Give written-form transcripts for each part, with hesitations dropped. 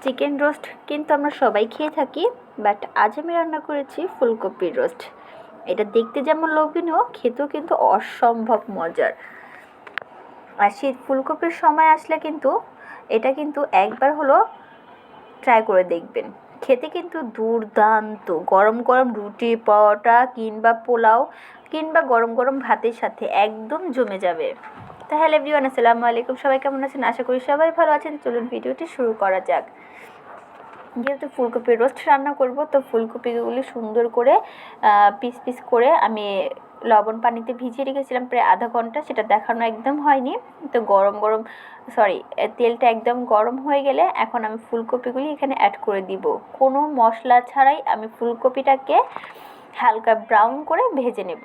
Chicken roast কিন্তু আমরা সবাই খেয়ে থাকি, বাট আজ আমি রান্না করেছি ফুলকপির রোস্ট। এটা দেখতে যেমন লোভনীয়, খেতেও কিন্তু অসম্ভব মজার। আর শীত ফুলকপির সময় আসলে কিন্তু এটা কিন্তু একবার হলো ট্রাই করে দেখবেন। খেতে কিন্তু দুর্দান্ত, গরম গরম রুটি, পরোটা কিংবা পোলাও কিংবা গরম গরম ভাতের সাথে একদম জমে যাবে। তাহলে এভরিওয়ান, আসসালামু আলাইকুম। সবাই কেমন আছেন? আশা করি সবাই ভালো আছেন। চলুন ভিডিওটি শুরু করা যাক। যেহেতু ফুলকপির রোস্ট রান্না করব, তো ফুলকপিগুলি সুন্দর করে পিস পিস করে আমি লবণ পানিতে ভিজিয়ে রেখেছিলাম প্রায় আধা ঘন্টা। সেটা দেখানো একদম হয়নি। তো তেলটা একদম গরম হয়ে গেলে এখন আমি ফুলকপিগুলি এখানে অ্যাড করে দিব। কোনো মশলা ছাড়াই আমি ফুলকপিটাকে হালকা ব্রাউন করে ভেজে নেব।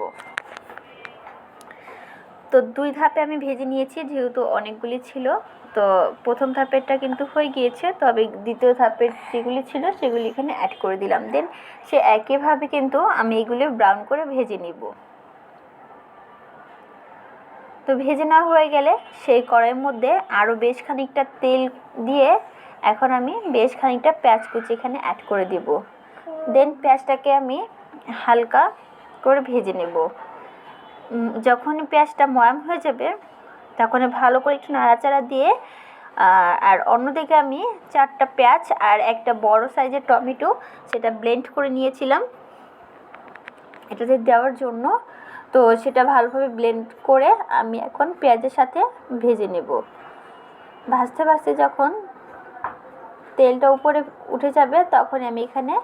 তো 2 ধাপে আমি ভেজে নিয়েছি, যেহেতু অনেকগুলি ছিল। তো প্রথম ধাপেরটা কিন্তু হয়ে গিয়েছে, তবে দ্বিতীয় ধাপের যেগুলি ছিল সেগুলি এখানে অ্যাড করে দিলাম। দেন সে একইভাবে কিন্তু আমি এগুলি ব্রাউন করে ভেজে নিব। তো ভেজে নেওয়া হয়ে গেলে সেই কড়াইয়ের মধ্যে আরও বেশ খানিকটা তেল দিয়ে এখন আমি বেশ খানিকটা পেঁয়াজ কুচি এখানে অ্যাড করে দিব। দেন পেঁয়াজটাকে আমি হালকা করে ভেজে নেব। যখনই পেঁয়াজটা ময়াম হয়ে যাবে তখন ভালো করে একটু নাড়াচাড়া দিয়ে আর অন্যদিকে আমি 4টা পেঁয়াজ আর একটা বড় সাইজের টমেটো সেটা ব্লেন্ড করে নিয়েছিলাম এটাতে দেওয়ার জন্য। তো সেটা ভালোভাবে ব্লেন্ড করে আমি এখন পেঁয়াজের সাথে ভেজে নেব। ভাজতে ভাজতে যখন তেলটা উপরে উঠে যাবে তখন আমি এখানে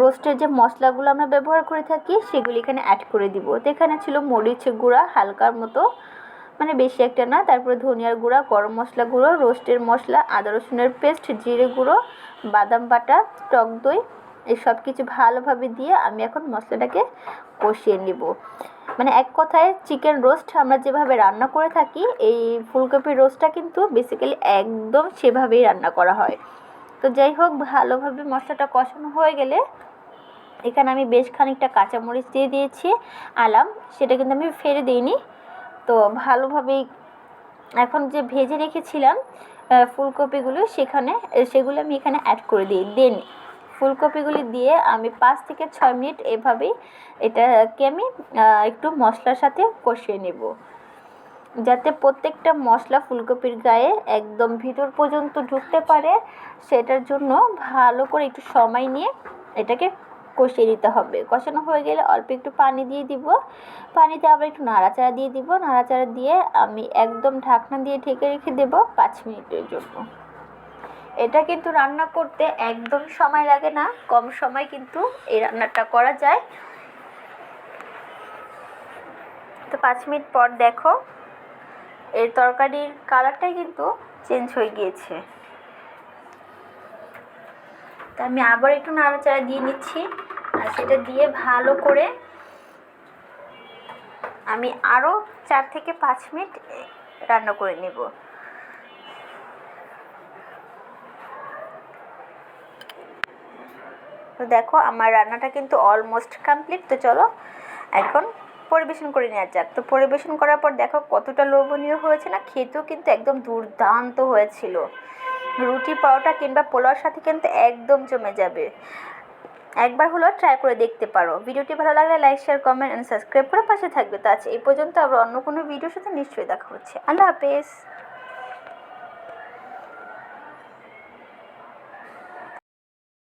রোস্টের যে মশলাগুলো আমরা ব্যবহার করে থাকি সেগুলি এখানে অ্যাড করে দিব। তো এখানে ছিল মরিচ গুঁড়া হালকার মতো, মানে বেশি একটা না, তারপরে ধনিয়ার গুঁড়া, গরম মশলা গুঁড়ো, রোস্টের মশলা, আদা রসুনের পেস্ট, জিরে গুঁড়ো, বাদাম বাটা, টক দই, এই সব কিছু ভালোভাবে দিয়ে আমি এখন মশলাটাকে কষিয়ে নিব। মানে এক কথায় চিকেন রোস্ট আমরা যেভাবে রান্না করে থাকি, এই ফুলকপির রোস্টটা কিন্তু বেসিক্যালি একদম সেভাবেই রান্না করা হয়। তো যাই হোক, ভালোভাবে মশলাটা কষানো হয়ে গেলে এখানে আমি বেশ খানিকটা কাঁচামরিচ দিয়ে দিয়েছি আলাম, সেটা কিন্তু আমি ফেলে দিইনি। তো ভালোভাবেই এখন যে ভেজে রেখেছিলাম ফুলকপিগুলো সেগুলো আমি এখানে অ্যাড করে দিই। দেন ফুলকপিগুলি দিয়ে আমি 5 থেকে 6 মিনিট এভাবেই এটাকে আমি একটু মশলার সাথে কষিয়ে নেব, যাতে প্রত্যেকটা মশলা ফুলকপির গায়ে একদম ভিতর পর্যন্ত ঢুকতে পারে। সেটার জন্য ভালো করে একটু সময় নিয়ে এটাকে কষিয়ে নিতে হবে। কষানো হয়ে গেলে অল্প একটু পানি দিয়ে দিব। পানিতে আবার একটু নাড়াচাড়া দিয়ে দিব। নাড়াচাড়া দিয়ে আমি একদম ঢাকনা দিয়ে ঢেকে রেখে দেব 5 মিনিটের জন্য। এটা কিন্তু রান্না করতে একদম সময় লাগে না, কম সময় কিন্তু এই রান্নাটা করা যায়। তো 5 মিনিট পর দেখো এর তরকারির কালারটাই কিন্তু চেঞ্জ হয়ে গিয়েছে। তা আমি আবার একটু নাড়াচাড়া দিয়ে নিচ্ছি, আর সেটা দিয়ে ভালো করে আমি আরও 4 থেকে 5 মিনিট রান্না করে নেব। তো দেখো আমার রান্নাটা কিন্তু অলমোস্ট কমপ্লিট। তো চলো এখন পরিবেশন করে নেওয়া যাক। তো পরিবেশন করার পর দেখো কতটা লোভনীয় হয়েছে না, খেতেও কিন্তু একদম দুর্দান্ত হয়েছিল। রুটি, পরোটা কিংবা পোলাওর সাথে কিন্তু একদম জমে যাবে। একবার হলো ট্রাই করে দেখতে পারো। ভিডিওটি ভালো লাগলে like, share, comment and subscribe করে পাশে থাকবে। তো আজ এই পর্যন্ত, আবার অন্য কোনো ভিডিওর সাথে নিশ্চয়ই দেখা হচ্ছে। আল্লাহ হাফেজ।